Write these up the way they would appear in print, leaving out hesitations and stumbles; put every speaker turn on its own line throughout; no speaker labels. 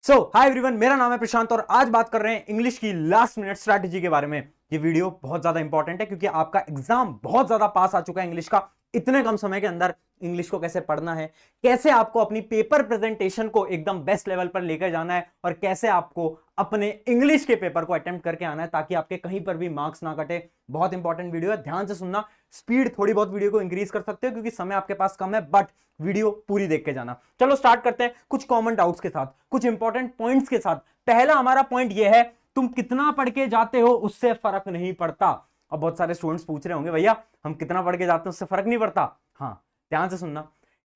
Hi everyone, मेरा नाम है प्रशांत और आज बात कर रहे हैं इंग्लिश की लास्ट मिनट स्ट्रैटेजी के बारे में। ये वीडियो बहुत ज्यादा इंपॉर्टेंट है क्योंकि आपका एग्जाम बहुत ज्यादा पास आ चुका है इंग्लिश का। इतने कम समय के अंदर इंग्लिश को कैसे पढ़ना है, कैसे आपको अपनी पेपर प्रेजेंटेशन को एकदम बेस्ट लेवल पर लेकर जाना है और कैसे आपको अपने इंग्लिश के पेपर को अटेम्प्ट करके आना है ताकि आपके कहीं पर भी मार्क्स ना कटे। बहुत इंपॉर्टेंट वीडियो है, ध्यान से सुनना। स्पीड थोड़ी बहुत वीडियो को इंक्रीज कर सकते हो क्योंकि समय आपके पास कम है, बट वीडियो पूरी देख के जाना। चलो स्टार्ट करते हैं कुछ कॉमन डाउट्स के साथ, कुछ इंपॉर्टेंट पॉइंट्स के साथ। पहला हमारा पॉइंट यह है, तुम कितना पढ़ के जाते हो उससे फर्क नहीं पड़ता। अब बहुत सारे स्टूडेंट्स पूछ रहे होंगे, भैया हम कितना पढ़ के जाते हैं उससे फर्क नहीं पड़ता। हाँ, ध्यान से सुनना,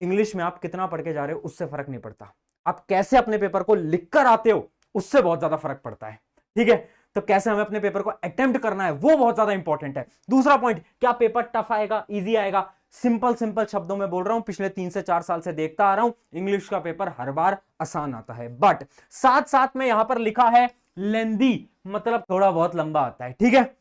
इंग्लिश में आप कितना पढ़ के जा रहे हो उससे फर्क नहीं पड़ता, आप कैसे अपने पेपर को लिखकर आते हो उससे बहुत ज्यादा फर्क पड़ता है। ठीक है, तो कैसे हमें अपने पेपर को अटेम्प्ट करना है वो बहुत ज्यादा इंपॉर्टेंट है। दूसरा पॉइंट, क्या पेपर टफ आएगा इजी आएगा? सिंपल सिंपल शब्दों में बोल रहा हूं, पिछले 3 से 4 साल से देखता आ रहा हूं, इंग्लिश का पेपर हर बार आसान आता है, बट साथ साथ में यहां पर लिखा है लेंदी, मतलब थोड़ा बहुत लंबा आता है। ठीक है,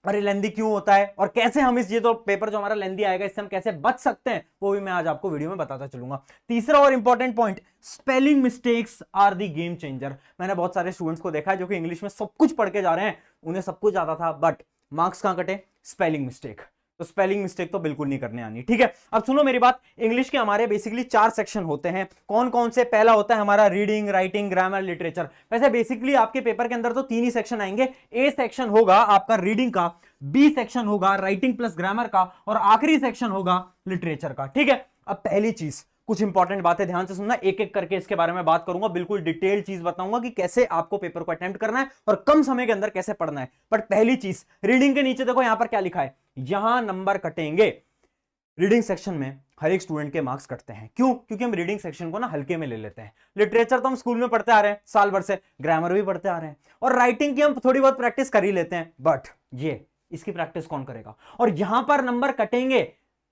अरे लेंदी क्यों होता है और कैसे हम ये तो पेपर जो हमारा लेंदी आएगा इससे हम कैसे बच सकते हैं वो भी मैं आज आपको वीडियो में बताता चलूंगा। तीसरा और important point, spelling mistakes are the game changer. मैंने बहुत सारे स्टूडेंट्स को देखा है जो कि इंग्लिश में सब कुछ पढ़ के जा रहे हैं, उन्हें सब कुछ आता था बट मार्क्स कहां कटे? Spelling mistake. तो स्पेलिंग मिस्टेक तो बिल्कुल नहीं करने आनी। ठीक है, अब सुनो मेरी बात। इंग्लिश के हमारे बेसिकली 4 सेक्शन होते हैं। कौन कौन से? पहला होता है हमारा रीडिंग, राइटिंग, ग्रामर, लिटरेचर। वैसे बेसिकली आपके पेपर के अंदर तो 3 ही सेक्शन आएंगे। ए सेक्शन होगा आपका रीडिंग का, बी सेक्शन होगा राइटिंग प्लस ग्रामर का, और आखिरी सेक्शन होगा लिटरेचर का। ठीक है, अब पहली चीज, कुछ इंपॉर्टेंट बातें ध्यान से सुनना, एक एक करके इसके बारे में बात करूंगा, बिल्कुल डिटेल चीज बताऊंगा कि कैसे आपको पेपर को अटेम्प्ट करना है और कम समय के अंदर कैसे पढ़ना है। बट पहली चीज, रीडिंग के नीचे देखो यहां पर क्या लिखा है, यहां नंबर कटेंगे। रीडिंग सेक्शन में हर एक स्टूडेंट के मार्क्स कटते हैं। क्यों? क्योंकि हम रीडिंग सेक्शन को ना हल्के में ले लेते हैं। लिटरेचर तो हम स्कूल में पढ़ते आ रहे हैं साल भर से, ग्रामर भी पढ़ते आ रहे हैं, और राइटिंग की हम थोड़ी बहुत प्रैक्टिस कर ही लेते हैं, बट ये इसकी प्रैक्टिस कौन करेगा? और यहां पर नंबर कटेंगे,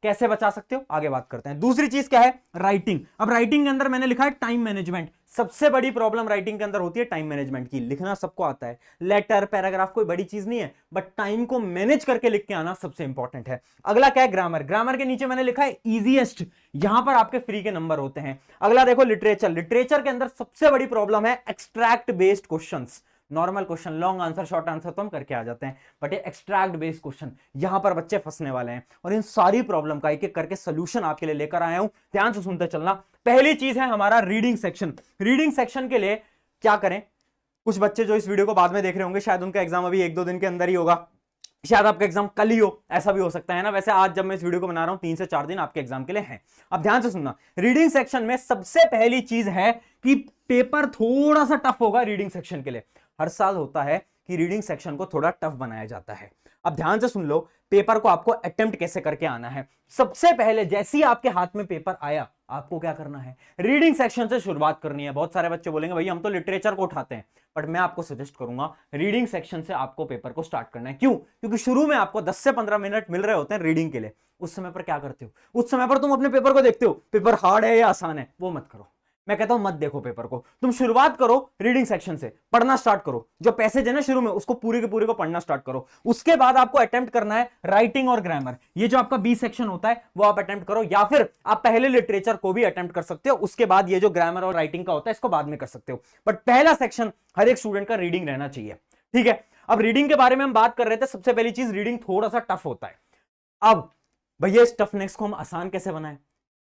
कैसे बचा सकते हो आगे बात करते हैं। दूसरी चीज क्या है? राइटिंग। अब राइटिंग के अंदर मैंने लिखा है टाइम मैनेजमेंट। सबसे बड़ी प्रॉब्लम राइटिंग के अंदर होती है टाइम मैनेजमेंट की। लिखना सबको आता है, लेटर पैराग्राफ कोई बड़ी चीज नहीं है, बट टाइम को मैनेज करके लिख के आना सबसे इंपॉर्टेंट है। अगला क्या है? ग्रामर। ग्रामर के नीचे मैंने लिखा है इजीएस्ट, यहां पर आपके फ्री के नंबर होते हैं। अगला देखो लिटरेचर। लिटरेचर के अंदर सबसे बड़ी प्रॉब्लम है extract based questions. Normal question, long answer, short answer तो हम करके आ जाते हैं, बट ये एक्सट्रैक्ट बेस्ड क्वेश्चन, यहां पर बच्चे फंसने वाले हैं। और इन सारी प्रॉब्लम का एक एक करके सोल्यूशन आपके लिए लेकर आया हूं, ध्यान से सुनते चलना। पहली चीज है हमारा रीडिंग सेक्शन। रीडिंग सेक्शन के लिए क्या करें? कुछ बच्चे जो इस वीडियो को बाद में देख रहे होंगे, शायद उनका एग्जाम अभी 1-2 दिन के अंदर ही होगा, शायद आपका एग्जाम कल ही हो, ऐसा भी हो सकता है ना। वैसे आज जब मैं इस वीडियो को बना रहा हूं 3 से 4 दिन आपके एग्जाम के लिए हैं। अब ध्यान से सुनना, रीडिंग सेक्शन में सबसे पहली चीज है कि पेपर थोड़ा सा टफ होगा रीडिंग सेक्शन के लिए। हर साल होता है कि रीडिंग सेक्शन को थोड़ा टफ बनाया जाता है। अब ध्यान से सुन लो, पेपर को आपको अटेम्प्ट कैसे करके आना है। सबसे पहले जैसे ही आपके हाथ में पेपर आया, आपको क्या करना है? रीडिंग सेक्शन से शुरुआत करनी है। बहुत सारे बच्चे बोलेंगे भैया हम तो लिटरेचर को उठाते हैं, बट मैं आपको सजेस्ट करूंगा रीडिंग सेक्शन से आपको पेपर को स्टार्ट करना है। क्यों? क्योंकि शुरू में आपको 10 से 15 मिनट मिल रहे होते हैं रीडिंग के लिए। उस समय पर क्या करते हो? उस समय पर तुम अपने पेपर को देखते हो, पेपर हार्ड है या आसान है, वो मत करो। मैं कहता हूं मत देखो पेपर को, तुम शुरुआत करो रीडिंग सेक्शन से, पढ़ना स्टार्ट करो। जो पैसेज है ना शुरू में, उसको पूरे के पूरे को पढ़ना स्टार्ट करो। उसके बाद आपको अटेम्प्ट करना है राइटिंग और ग्रामर। ये जो आपका बी सेक्शन होता है वो आप अटेम्प्ट करो, या फिर आप पहले लिटरेचर को भी अटेम्प्ट कर सकते हो, उसके बाद ये जो ग्रामर और राइटिंग का होता है इसको बाद में कर सकते हो। बट पहला सेक्शन हर एक स्टूडेंट का रीडिंग रहना चाहिए। ठीक है, अब रीडिंग के बारे में हम बात कर रहे थे। सबसे पहली चीज, रीडिंग थोड़ा सा टफ होता है। अब भैया इस टफनेस को हम आसान कैसे बनाएं?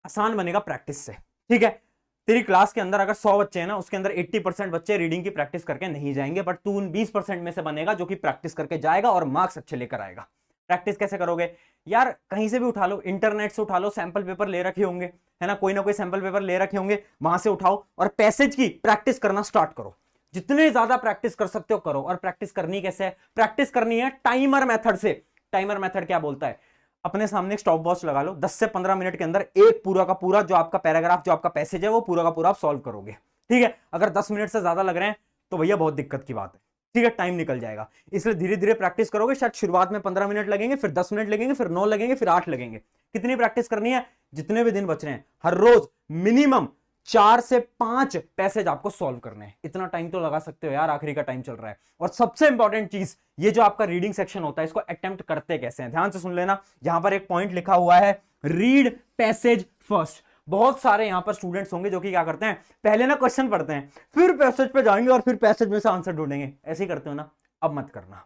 आसान बनेगा प्रैक्टिस से। ठीक है, तेरी क्लास के अंदर अगर 100 बच्चे हैं ना, उसके अंदर 80% बच्चे रीडिंग की प्रैक्टिस करके नहीं जाएंगे, बट तू उन 20% में से बनेगा जो कि प्रैक्टिस करके जाएगा और मार्क्स अच्छे लेकर आएगा। प्रैक्टिस कैसे करोगे यार? कहीं से भी उठा लो, इंटरनेट से उठा लो, सैंपल पेपर ले रखे होंगे, है ना कोई सैंपल पेपर ले रखे होंगे, वहां से उठाओ और पैसेज की प्रैक्टिस करना स्टार्ट करो। जितने ज्यादा प्रैक्टिस कर सकते हो करो। और प्रैक्टिस करनी कैसे है? प्रैक्टिस करनी है टाइमर मेथड से। टाइमर मेथड क्या बोलता है? अपने सामने एक स्टॉप वॉच लगा लो, 10 से 15 मिनट के अंदर एक पूरा का पूरा जो आपका पैराग्राफ, जो आपका पैसेज है, वो पूरा का पूरा आप सॉल्व करोगे। ठीक है, अगर 10 मिनट से ज्यादा लग रहे हैं तो भैया बहुत दिक्कत की बात है। ठीक है, टाइम निकल जाएगा। इसलिए धीरे धीरे प्रैक्टिस करोगे। शायद शुरुआत में 15 मिनट लगेंगे, फिर 10 मिनट लगेंगे, फिर 9 लगेंगे, फिर 8 लगेंगे। कितनी प्रैक्टिस करनी है? जितने भी दिन बच रहे हैं, हर रोज मिनिमम 4 से 5 पैसेज आपको सॉल्व करने हैं। इतना टाइम तो लगा सकते हो यार, आखिरी का टाइम चल रहा है। और सबसे इंपॉर्टेंट चीज, ये जो आपका रीडिंग सेक्शन होता है इसको अटेम्प्ट करते कैसे हैं, ध्यान से सुन लेना। यहां पर एक पॉइंट लिखा हुआ है, रीड पैसेज फर्स्ट। बहुत सारे यहां पर स्टूडेंट्स होंगे जो कि क्या करते हैं, पहले ना क्वेश्चन पढ़ते हैं, फिर पैसेज पे जाएंगे और फिर पैसेज में से आंसर ढूंढेंगे। ऐसे ही करते हो ना, अब मत करना,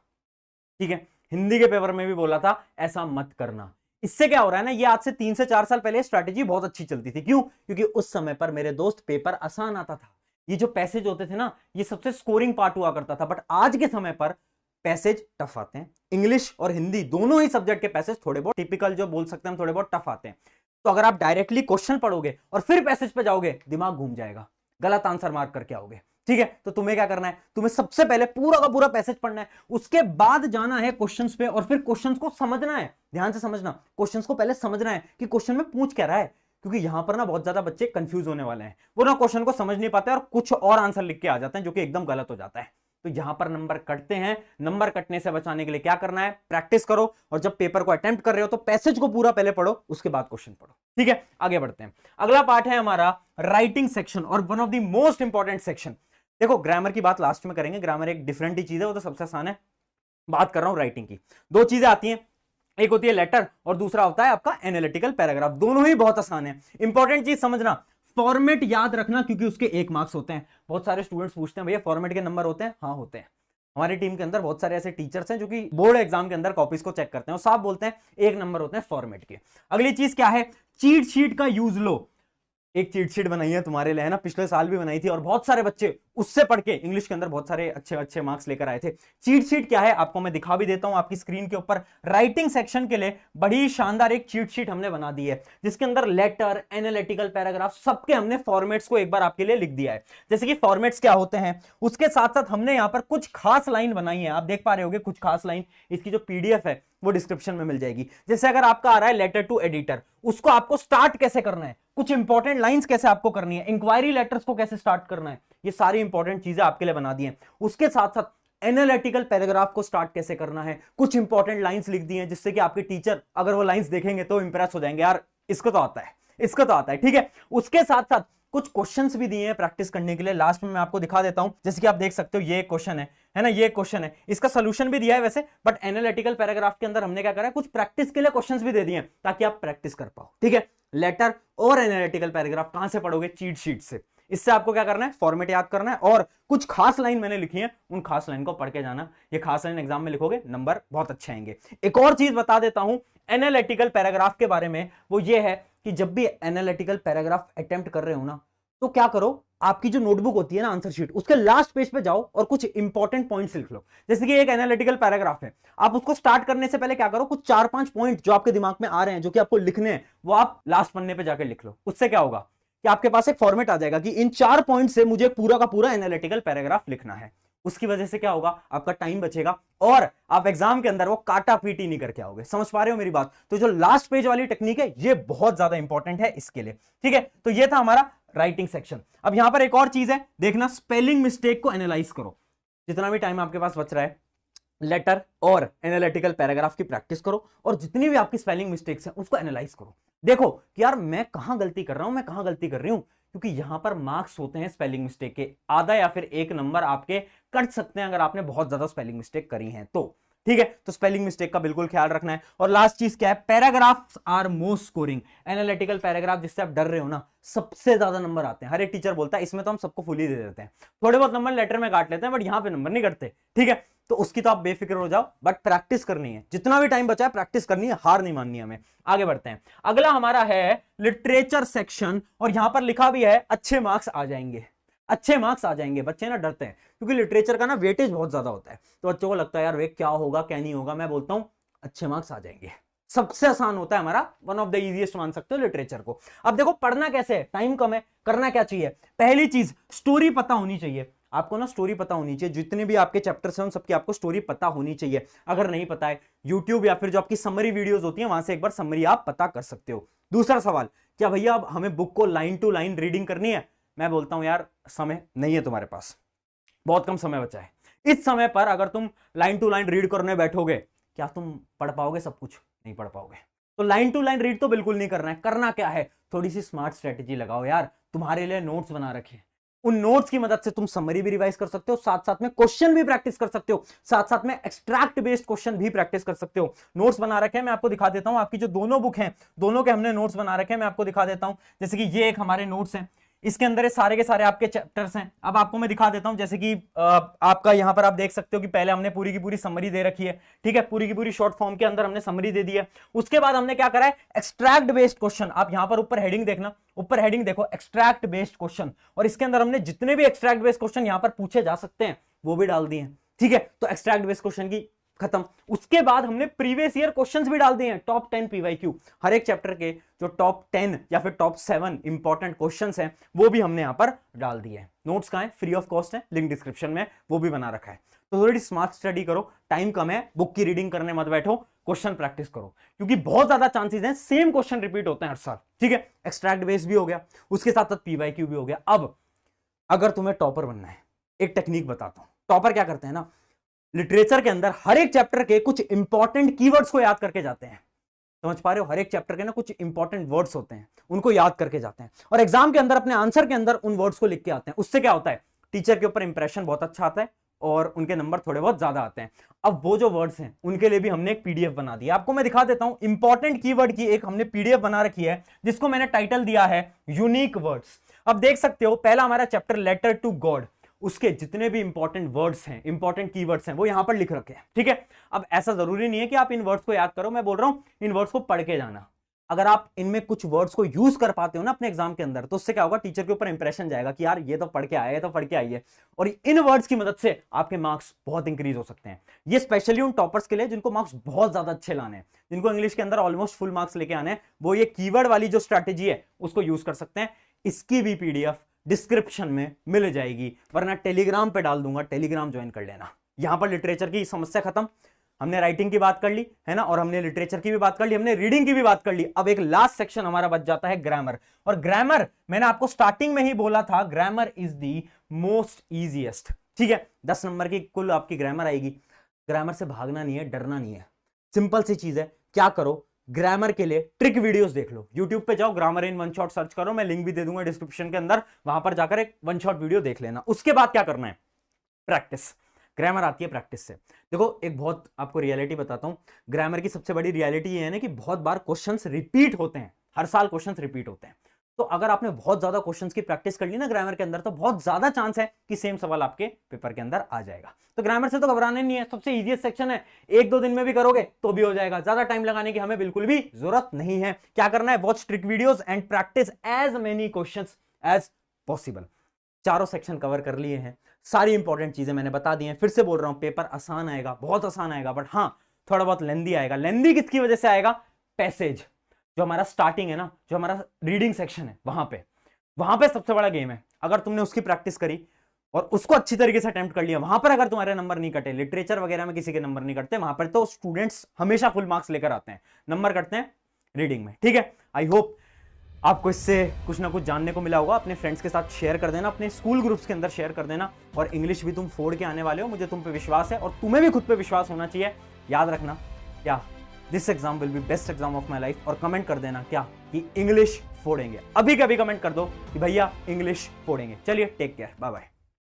ठीक है। हिंदी के पेपर में भी बोला था ऐसा मत करना। इससे क्या हो रहा है ना, ये आज से 3 से 4 साल पहले स्ट्रैटेजी बहुत अच्छी चलती थी। क्यों? क्योंकि उस समय पर मेरे दोस्त पेपर आसान आता था, ये जो पैसेज होते थे ना, ये सबसे स्कोरिंग पार्ट हुआ करता था। बट आज के समय पर पैसेज टफ आते हैं, इंग्लिश और हिंदी दोनों ही सब्जेक्ट के पैसेज थोड़े बहुत टिपिकल जो बोल सकते हैं हम, थोड़े बहुत टफ आते हैं। तो अगर आप डायरेक्टली क्वेश्चन पढ़ोगे और फिर पैसेज पे जाओगे, दिमाग घूम जाएगा, गलत आंसर मार्क करके आओगे, ठीक है। तो तुम्हें क्या करना है, तुम्हें सबसे पहले पूरा का पूरा पैसेज पढ़ना है, उसके बाद जाना है क्वेश्चंस पे और फिर क्वेश्चंस को समझना है। ध्यान से समझना, क्वेश्चंस को पहले समझना है कि क्वेश्चन में पूछ क्या रहा है, क्योंकि यहां पर ना बहुत ज्यादा बच्चे कंफ्यूज होने वाले हैं, वो ना क्वेश्चन को समझ नहीं पाते और कुछ और आंसर लिख के आ जाते हैं जो कि एकदम गलत हो जाता है। तो यहां पर नंबर कटते हैं, नंबर कटने से बचाने के लिए क्या करना है, प्रैक्टिस करो। और जब पेपर को अटेम्प्ट कर रहे हो तो पैसेज को पूरा पहले पढ़ो, उसके बाद क्वेश्चन पढ़ो, ठीक है। आगे बढ़ते हैं, अगला पार्ट है हमारा राइटिंग सेक्शन और one of the most important section. देखो ग्रामर की बात लास्ट में करेंगे, ग्रामर एक डिफरेंट ही चीज है, वो तो सबसे आसान है। बात कर रहा हूं राइटिंग की, दो चीजें आती हैं, एक होती है लेटर और दूसरा होता है आपका एनालिटिकल पैराग्राफ। दोनों ही बहुत आसान है। इंपॉर्टेंट चीज समझना, फॉर्मेट याद रखना, क्योंकि उसके 1 मार्क्स होते हैं। बहुत सारे स्टूडेंट्स पूछते हैं भैया फॉर्मेट के नंबर होते हैं? हाँ होते हैं। हमारी टीम के अंदर बहुत सारे ऐसे टीचर्स हैं जो कि बोर्ड एग्जाम के अंदर कॉपीज को चेक करते हैं और साफ बोलते हैं 1 नंबर होते हैं फॉर्मेट के। अगली चीज क्या है, चीट शीट का यूज लो। एक चीट शीट बनाई है तुम्हारे लिए, है ना, पिछले साल भी बनाई थी और बहुत सारे बच्चे उससे पढ़ के इंग्लिश के अंदर बहुत सारे अच्छे अच्छे मार्क्स लेकर आए थे। चीट शीट क्या है आपको मैं दिखा भी देता हूं आपकी स्क्रीन के ऊपर। राइटिंग सेक्शन के लिए बड़ी शानदार एक चीट शीट हमने बना दी है, जिसके अंदर लेटर, एनालिटिकल पैराग्राफ सबके हमने फॉर्मेट्स को एक बार आपके लिए लिख दिया है। जैसे कि फॉर्मेट्स क्या होते हैं, उसके साथ साथ हमने यहां पर कुछ खास लाइन बनाई है, आप देख पा रहे होगे कुछ खास लाइन। इसकी जो पीडीएफ है वो डिस्क्रिप्शन में मिल जाएगी। जैसे अगर आपका आ रहा है लेटर टू एडिटर, उसको आपको स्टार्ट कैसे करना है, कुछ इंपॉर्टेंट लाइंस कैसे आपको करनी है, इंक्वायरी लेटर्स को कैसे स्टार्ट करना है, ये सारी इंपॉर्टेंट चीजें आपके लिए बना दी हैं। उसके साथ साथ एनालिटिकल पैराग्राफ को स्टार्ट कैसे करना है, कुछ इंपॉर्टेंट लाइंस लिख दी हैं, जिससे कि आपके टीचर अगर वो लाइंस देखेंगे तो इंप्रेस हो जाएंगे, यार इसको तो आता है, इसको तो आता है, ठीक है। उसके साथ साथ कुछ क्वेश्चंस भी दिए हैं प्रैक्टिस करने के लिए, लास्ट में मैं आपको दिखा देता हूं। जैसे कि आप देख सकते हो ये क्वेश्चन है ना, ये क्वेश्चन है, इसका सोल्यूशन भी दिया है वैसे, बट एनालिटिकल पैराग्राफ के अंदर हमने क्या करा है, कुछ प्रैक्टिस के लिए क्वेश्चंस भी दे दिए हैं ताकि आप प्रैक्टिस कर पाओ, ठीक है। लेटर और एनालिटिकल पैराग्राफ कहां से पढ़ोगे, चीट शीट से। इससे आपको क्या करना है, फॉर्मेट याद करना है और कुछ खास लाइन मैंने लिखी है, उन खास लाइन को पढ़ के जाना। ये खास लाइन एग्जाम में लिखोगे, नंबर बहुत अच्छे आएंगे। एक और चीज बता देता हूं एनालिटिकल पैराग्राफ के बारे में, वो ये है कि जब भी एनालिटिकल पैराग्राफ अटेम्प्ट कर रहे हो ना, तो क्या करो, आपकी जो नोटबुक होती है ना आंसर शीट, उसके लास्ट पेज पे जाओ और कुछ इंपॉर्टेंट पॉइंट्स लिख लो। जैसे कि एक एनालिटिकल पैराग्राफ है, आप उसको स्टार्ट करने से पहले क्या करो, कुछ 4-5 पॉइंट जो आपके दिमाग में आ रहे हैं, जो कि आपको लिखने हैं, वो आप लास्ट पन्ने पे जाकर लिख लो। उससे क्या होगा कि आपके पास एक फॉर्मेट आ जाएगा कि इन 4 पॉइंट से मुझे पूरा का पूरा एनालिटिकल पैराग्राफ लिखना है। उसकी वजह से क्या होगा, आपका टाइम बचेगा और आप एग्जाम के अंदर वो काटा पीटी नहीं करके आओगे। समझ पा रहे हो मेरी बात? तो जो लास्ट पेज वाली टेक्निक है, ये बहुत ज्यादा इंपॉर्टेंट है इसके लिए, ठीक है। तो ये था हमारा राइटिंग सेक्शन। अब यहां पर एक और चीज है, देखना, स्पेलिंग मिस्टेक को एनालाइज करो। जितना भी टाइम आपके पास बच रहा है, लेटर और एनालिटिकल पैराग्राफ की प्रैक्टिस करो और जितनी भी आपकी स्पेलिंग मिस्टेक्स हैं उसको एनालाइज करो। देखो कि यार मैं कहां गलती कर रहा हूं, मैं कहां गलती कर रही हूं, क्योंकि यहां पर मार्क्स होते हैं स्पेलिंग मिस्टेक के, आधा या फिर 1 नंबर आपके कट सकते हैं अगर आपने बहुत ज्यादा स्पेलिंग मिस्टेक करी है तो, ठीक है। तो स्पेलिंग मिस्टेक का बिल्कुल ख्याल रखना है। और लास्ट चीज क्या है, paragraphs are most scoring. Analytical paragraph जिससे आप डर रहे हो ना, सबसे ज्यादा नंबर आते हैं। हर एक टीचर बोलता है इसमें तो हम सबको फुल ही दे देते हैं, थोड़े बहुत नंबर लेटर में काट लेते हैं, बट यहां पे नंबर नहीं कटते, ठीक है। तो उसकी तो आप बेफिक्र हो जाओ, बट प्रैक्टिस करनी है, जितना भी टाइम बचा है प्रैक्टिस करनी है, हार नहीं माननी है हमें। आगे बढ़ते हैं, अगला हमारा है लिटरेचर सेक्शन और यहां पर लिखा भी है अच्छे मार्क्स आ जाएंगे, अच्छे मार्क्स आ जाएंगे। बच्चे ना डरते हैं क्योंकि लिटरेचर का ना वेटेज बहुत ज्यादा होता है, तो बच्चों को लगता है यार वे क्या होगा क्या नहीं होगा। मैं बोलता हूं अच्छे मार्क्स आ जाएंगे, सबसे आसान होता है हमारा, वन ऑफ द इजीएस्ट मान सकते हो लिटरेचर को। अब देखो पढ़ना कैसे है, टाइम कम है, करना क्या चाहिए, पहली चीज स्टोरी पता होनी चाहिए आपको ना, स्टोरी पता होनी चाहिए। जितने भी आपके चैप्टर्स हैं उन सबकी आपको स्टोरी पता होनी चाहिए। अगर नहीं पता है, यूट्यूब या फिर जो आपकी समरी वीडियोस होती हैं वहां से एक बार समरी आप पता कर सकते हो। दूसरा सवाल, क्या भैया अब हमें बुक को लाइन टू लाइन रीडिंग करनी है? मैं बोलता हूं यार समय नहीं है तुम्हारे पास, बहुत कम समय बचा है। इस समय पर अगर तुम लाइन टू लाइन रीड करने बैठोगे, क्या तुम पढ़ पाओगे सब कुछ? नहीं पढ़ पाओगे। तो लाइन टू लाइन रीड तो बिल्कुल नहीं करना है। करना क्या है, थोड़ी सी स्मार्ट स्ट्रेटेजी लगाओ यार। तुम्हारे लिए नोट्स बना रखे, उन नोट्स की मदद से तुम समरी भी रिवाइज कर सकते हो, साथ साथ में क्वेश्चन भी प्रैक्टिस कर सकते हो, साथ साथ में एक्सट्रैक्ट बेस्ड क्वेश्चन भी प्रैक्टिस कर सकते हो। नोट्स बना रखे हैं, मैं आपको दिखा देता हूं। आपकी जो दोनों बुक हैं, दोनों के हमने नोट्स बना रखे हैं, मैं आपको दिखा देता हूं। जैसे कि ये एक हमारे नोट्स हैं, इसके अंदर ये सारे के सारे आपके चैप्टर्स हैं। अब आपको मैं दिखा देता हूं, जैसे कि आपका यहां पर आप देख सकते हो कि पहले हमने पूरी की पूरी समरी दे रखी है, ठीक है, पूरी की पूरी शॉर्ट फॉर्म के अंदर हमने समरी दे दी है। उसके बाद हमने क्या करा है, एक्सट्रैक्ट बेस्ड क्वेश्चन। आप यहां पर ऊपर हेडिंग देखना, ऊपर हेडिंग देखो, एक्सट्रैक्ट बेस्ड क्वेश्चन, और इसके अंदर हमने जितने भी एक्सट्रैक्ट बेस्ड क्वेश्चन यहां पर पूछे जा सकते हैं वो भी डाल दिए हैं, ठीक है। तो एक्सट्रैक्ट बेस्ड क्वेश्चन की खत्म। उसके बाद हमने प्रीवियस ईयर क्वेश्चंस भी डाल दिए हैं, टॉप 10 पीवाईक्यू, हर एक चैप्टर के जो टॉप 10 या फिर टॉप 7 इंपॉर्टेंट क्वेश्चंस हैं वो भी हमने यहां पर डाल दिए हैं। नोट्स कहां है, फ्री ऑफ कॉस्ट है, लिंक डिस्क्रिप्शन में, वो भी बना रखा है। तो थोड़ी स्मार्ट स्टडी करो, टाइम कम है, बुक की रीडिंग करने मत बैठो, क्वेश्चन प्रैक्टिस करो, क्योंकि बहुत ज्यादा चांसेस हैं सेम क्वेश्चन रिपीट होते हैं हर साल, ठीक है। एक्सट्रैक्ट बेस भी हो गया, उसके साथ साथ पीवाईक्यू भी हो गया। अब अगर तुम्हें टॉपर बनना है, एक टेक्निक बताता हूं। टॉपर क्या करते हैं ना, लिटरेचर के अंदर हर एक चैप्टर के कुछ इंपॉर्टेंट कीवर्ड्स को याद करके जाते हैं। समझ पा रहे हो, हर एक चैप्टर के ना कुछ इंपॉर्टेंट वर्ड्स होते हैं, उनको याद करके जाते हैं, और एग्जाम के अंदर अपने आंसर के अंदर उन वर्ड्स को लिख के आते हैं। उससे क्या होता है, टीचर के ऊपर इंप्रेशन बहुत अच्छा आता है और उनके नंबर थोड़े बहुत ज्यादा आते हैं। अब वो जो वर्ड्स हैं उनके लिए भी हमने एक पीडीएफ बना दी है, आपको मैं दिखा देता हूं। इंपॉर्टेंट कीवर्ड की एक हमने पीडीएफ बना रखी है, जिसको मैंने टाइटल दिया है यूनिक वर्ड्स। अब देख सकते हो, पहला हमारा चैप्टर लेटर टू गॉड, उसके जितने भी इंपॉर्टेंट वर्ड्स हैं, इंपॉर्टेंट कीवर्ड्स हैं, वो यहां पर लिख रखे हैं, ठीक है। अब ऐसा जरूरी नहीं है कि आप इन वर्ड्स को याद करो, मैं बोल रहा हूं इन वर्ड्स को पढ़ के जाना। अगर आप इनमें कुछ वर्ड्स को यूज कर पाते हो ना अपने एग्जाम के अंदर, तो उससे क्या होगा, टीचर के ऊपर इंप्रेशन जाएगा कि यार ये तो पढ़ के आया है, तो पढ़ के आई है, और इन वर्ड्स की मदद से आपके मार्क्स बहुत इंक्रीज हो सकते हैं। ये स्पेशली उन टॉपर्स के लिए जिनको मार्क्स बहुत ज्यादा अच्छे लाने हैं, जिनको इंग्लिश के अंदर ऑलमोस्ट फुल मार्क्स लेके आने हैं, वो ये कीवर्ड वाली जो स्ट्रैटेजी है उसको यूज कर सकते हैं। इसकी भी पीडीएफ डिस्क्रिप्शन में मिल जाएगी, वरना टेलीग्राम पे डाल दूंगा, टेलीग्राम ज्वाइन कर लेना। यहां पर लिटरेचर की समस्या खत्म, हमने राइटिंग की बात कर ली है ना, और हमने लिटरेचर की भी बात कर ली, हमने रीडिंग की भी बात कर ली। अब एक लास्ट सेक्शन हमारा बच जाता है ग्रामर, और ग्रामर मैंने आपको स्टार्टिंग में ही बोला था, grammar is the most easiest, ठीक है। 10 नंबर की कुल आपकी ग्रामर आएगी। ग्रामर से भागना नहीं है, डरना नहीं है, सिंपल सी चीज है। क्या करो, ग्रामर के लिए ट्रिक वीडियोस देख लो, YouTube पे जाओ, grammar in one shot search करो, मैं लिंक भी दे दूंगा डिस्क्रिप्शन के अंदर, वहां पर जाकर एक वन शॉट वीडियो देख लेना। उसके बाद क्या करना है, प्रैक्टिस। ग्रामर आती है प्रैक्टिस से। देखो एक बहुत आपको रियलिटी बताता हूं, ग्रामर की सबसे बड़ी रियलिटी ये है ना कि बहुत बार क्वेश्चंस रिपीट होते हैं, हर साल क्वेश्चंस रिपीट होते हैं। तो अगर आपने बहुत ज्यादा क्वेश्चंस की प्रैक्टिस कर ली ना ग्रामर के अंदर, तो बहुत ज्यादा चांस है कि सेम सवाल आपके पेपर के अंदर आ जाएगा। तो ग्रामर से तो घबराने नहीं है, सबसे इजीएस्ट सेक्शन है, 1-2 दिन में भी करोगे तो भी हो जाएगा, ज्यादा टाइम लगाने की हमें बिल्कुल भी जरूरत नहीं है। क्या करना है, watch trick videos and practice as many questions as possible. चारों सेक्शन कवर कर लिए हैं, सारी इंपॉर्टेंट चीजें मैंने बता दी हैं। फिर से बोल रहा हूं, पेपर आसान आएगा, बहुत आसान आएगा, बट हाँ थोड़ा बहुत लेंदी आएगा। लेंदी किसकी वजह से आएगा, पैसेज, जो हमारा स्टार्टिंग है ना, जो हमारा रीडिंग सेक्शन है, वहां पे सबसे बड़ा गेम है। अगर तुमने उसकी प्रैक्टिस करी और उसको अच्छी तरीके से अटेम्प्ट कर लिया, वहां पर अगर तुम्हारे नंबर नहीं कटे, लिटरेचर वगैरह में किसी के नंबर नहीं कटते, वहां पर तो स्टूडेंट्स हमेशा फुल मार्क्स लेकर आते हैं, नंबर कटते हैं रीडिंग में, ठीक है। आई होप आपको इससे कुछ ना कुछ जानने को मिला होगा। अपने फ्रेंड्स के साथ शेयर कर देना, अपने स्कूल ग्रुप्स के अंदर शेयर कर देना, और इंग्लिश भी तुम फोड़ के आने वाले हो, मुझे तुम पे विश्वास है, और तुम्हें भी खुद पे विश्वास होना चाहिए। याद रखना क्या, this exam will be best exam of my life, और कमेंट कर देना क्या, कि इंग्लिश फोड़ेंगे। अभी कभी कमेंट कर दो कि भैया इंग्लिश फोड़ेंगे। चलिए, टेक केयर, बाय बाय।